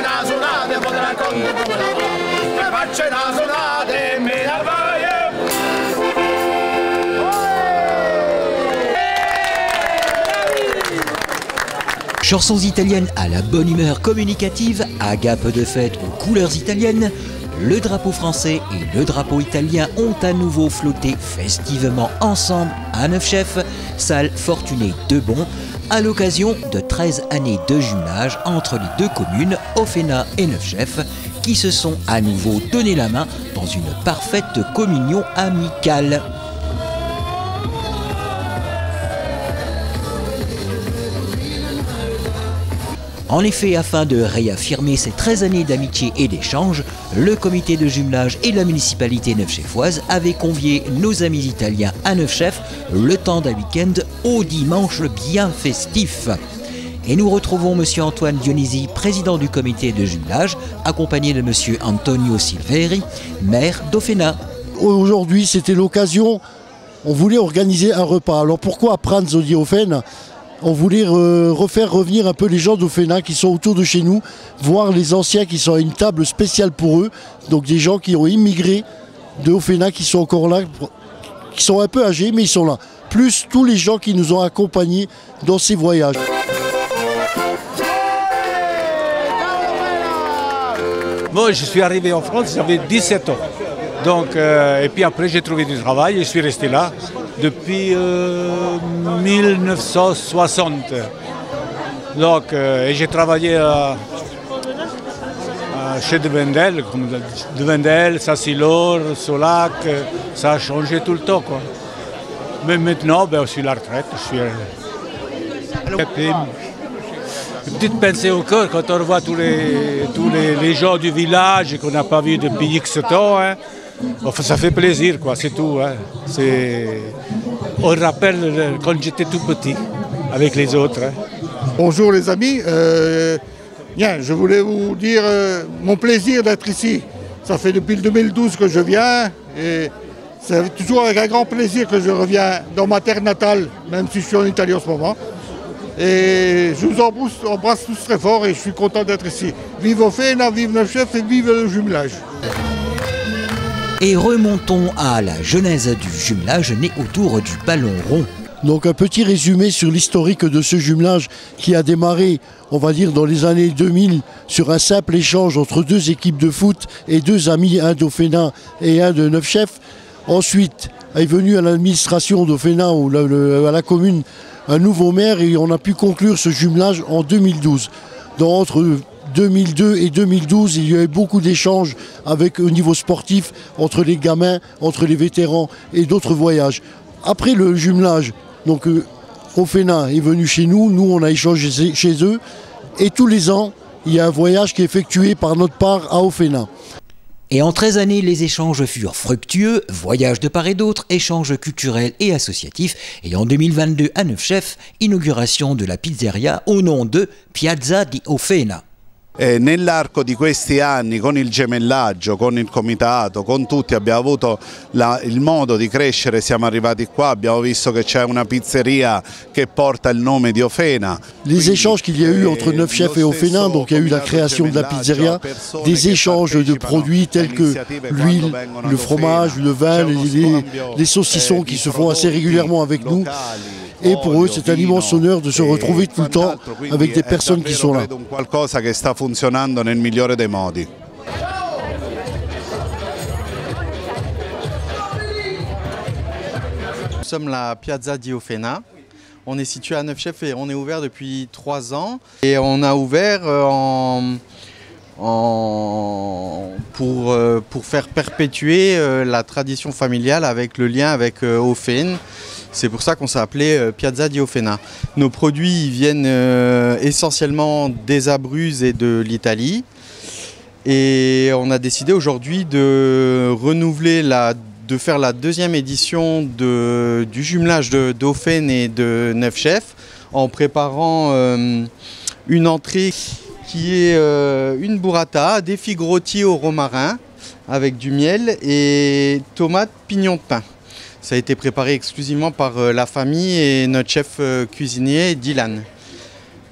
nasonate, poi te racconto come la fa. Facce nasonate, me la vai. Chansons italiennes à la bonne humeur communicative, agape de fête aux couleurs italiennes, le drapeau français et le drapeau italien ont à nouveau flotté festivement ensemble à Neufchef, salle Fortuné de Bon, à l'occasion de 13 années de jumelage entre les deux communes, Offena et Neufchef, qui se sont à nouveau donné la main dans une parfaite communion amicale. En effet, afin de réaffirmer ces 13 années d'amitié et d'échange, le comité de jumelage et la municipalité neufchefoise avaient convié nos amis italiens à Neufchef le temps d'un week-end au dimanche bien festif. Et nous retrouvons M. Antoine Dionisi, président du comité de jumelage, accompagné de M. Antonio Silveri, maire d'Offena. Aujourd'hui, c'était l'occasion, on voulait organiser un repas. Alors pourquoi Pranzo di Offena ? On voulait refaire revenir un peu les gens d'Offena qui sont autour de chez nous, voir les anciens qui sont à une table spéciale pour eux, donc des gens qui ont immigré de Offena qui sont encore là, qui sont un peu âgés mais ils sont là, plus tous les gens qui nous ont accompagnés dans ces voyages. Moi je suis arrivé en France, j'avais 17 ans, donc, et puis après j'ai trouvé du travail et je suis resté là. Depuis 1960. Donc, et j'ai travaillé chez De Wendel, comme De Wendel, Sassilor, Solac, ça a changé tout le temps, quoi. Mais maintenant, je suis à la retraite. Une petite pincée au cœur quand on revoit tous les gens du village qu'on n'a pas vus depuis X temps. Hein. Enfin, ça fait plaisir, quoi, c'est tout. Hein. On rappelle quand j'étais tout petit, avec les autres. Hein. Bonjour les amis, bien, je voulais vous dire mon plaisir d'être ici. Ça fait depuis le 2012 que je viens et c'est toujours avec un grand plaisir que je reviens dans ma terre natale, même si je suis en Italie en ce moment. Et je vous embrasse tous très fort et je suis content d'être ici. Vive Offena, vive Neufchef et vive le jumelage. Et remontons à la genèse du jumelage né autour du ballon rond. Donc un petit résumé sur l'historique de ce jumelage qui a démarré, on va dire, dans les années 2000 sur un simple échange entre deux équipes de foot et deux amis, un d'Offena et un de Neufchef. Ensuite est venu à l'administration d'Offena ou à la commune un nouveau maire et on a pu conclure ce jumelage en 2012. Entre 2002 et 2012, il y a eu beaucoup d'échanges au niveau sportif entre les gamins, entre les vétérans et d'autres voyages. Après le jumelage, donc Offena est venu chez nous, nous on a échangé chez eux et tous les ans, il y a un voyage qui est effectué par notre part à Offena. Et en 13 années, les échanges furent fructueux, voyages de part et d'autre, échanges culturels et associatifs. Et en 2022, à Neufchef, inauguration de la pizzeria au nom de Piazza di Offena. Nell'arco di questi anni con il gemellaggio, con il comitato, con tutti abbiamo avuto il modo di crescere, siamo arrivati qua, abbiamo visto che c'è una pizzeria che porta il nome di Offena. Les échanges qu'il y a eu entre Neufchef et Offena, donc il y a eu la création de la pizzeria, des échanges de produits tels que l'huile, le fromage, le vin, les saucissons qui se font assez régulièrement avec nous. Et pour eux, c'est un immense honneur de se retrouver tout le temps avec des personnes qui sont là. Qualcosa che sta funzionando nel migliore dei modi. Nous sommes la Piazza di Offena. On est situé à Neufchef et on est ouvert depuis 3 ans. Et on a ouvert pour faire perpétuer la tradition familiale avec le lien avec Offena. C'est pour ça qu'on s'est appelé Piazza di Offena. Nos produits viennent essentiellement des Abruzzes et de l'Italie. Et on a décidé aujourd'hui de renouveler, de faire la 2e édition du jumelage d'Offena et de Neufchef en préparant une entrée qui est une burrata, des figues rôties au romarin avec du miel et tomates pignon de pain. Ça a été préparé exclusivement par la famille et notre chef cuisinier Dylan.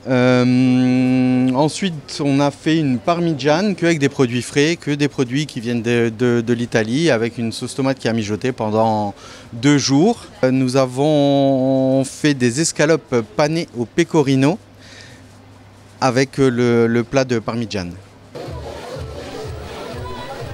Ensuite, on a fait une parmigiane qu'avec des produits frais, que des produits qui viennent de l'Italie, avec une sauce tomate qui a mijoté pendant 2 jours. Nous avons fait des escalopes panées au pecorino avec le plat de parmigiane.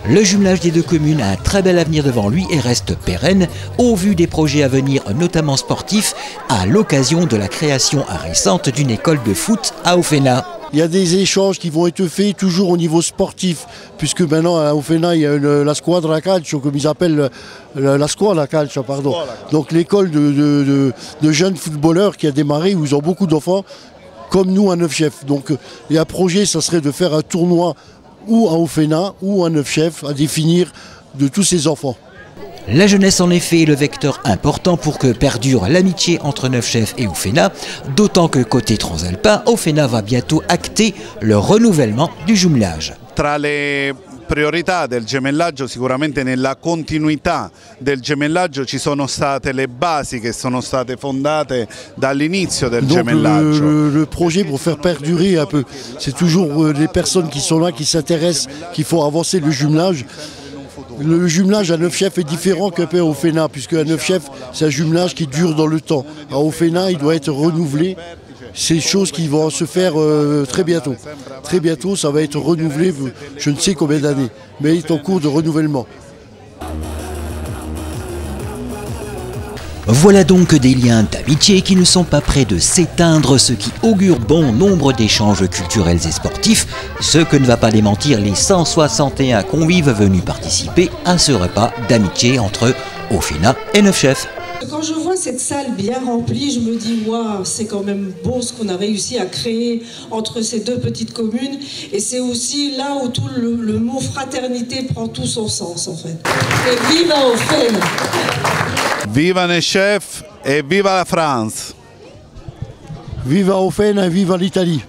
Le jumelage des deux communes a un très bel avenir devant lui et reste pérenne au vu des projets à venir, notamment sportifs, à l'occasion de la création récente d'une école de foot à Ofena. Il y a des échanges qui vont être faits toujours au niveau sportif, puisque maintenant à Ofena il y a la squadra calcio, comme ils appellent la scuola calcio, pardon. Donc l'école de jeunes footballeurs qui a démarré, où ils ont beaucoup d'enfants, comme nous à Neufchef. Donc il y a un projet, ça serait de faire un tournoi ou à Ofena ou à Neufchef, à définir de tous ces enfants. La jeunesse en effet est le vecteur important pour que perdure l'amitié entre Neufchef et Ofena, d'autant que côté transalpin, Ofena va bientôt acter le renouvellement du jumelage. Tra le priorità del gemellaggio, sicuramente nella continuità del gemellaggio ci sono state le basi che sono state fondate dall'inizio del gemellaggio. Le projet pour faire perdurer un peu, c'est toujours les personnes qui sont là, qui s'intéressent, qui font avancer le jumelage. Le jumelage à Neufchef est différent qu'un peu à Ofena, puisque à Neufchef, c'est un jumelage qui dure dans le temps. À Ofena, il doit être renouvelé. C'est choses qui vont se faire très bientôt. Très bientôt, ça va être renouvelé, je ne sais combien d'années, mais il est en cours de renouvellement. Voilà donc des liens d'amitié qui ne sont pas près de s'éteindre, ce qui augure bon nombre d'échanges culturels et sportifs, ce que ne va pas démentir les 161 convives venus participer à ce repas d'amitié entre Ofena et Neufchef. Quand je vois cette salle bien remplie, je me dis waouh, c'est quand même beau ce qu'on a réussi à créer entre ces deux petites communes. Et c'est aussi là où tout le mot fraternité prend tout son sens en fait. Et viva Ofena! Viva Neufchef et viva la France! Viva Ofena et viva l'Italie!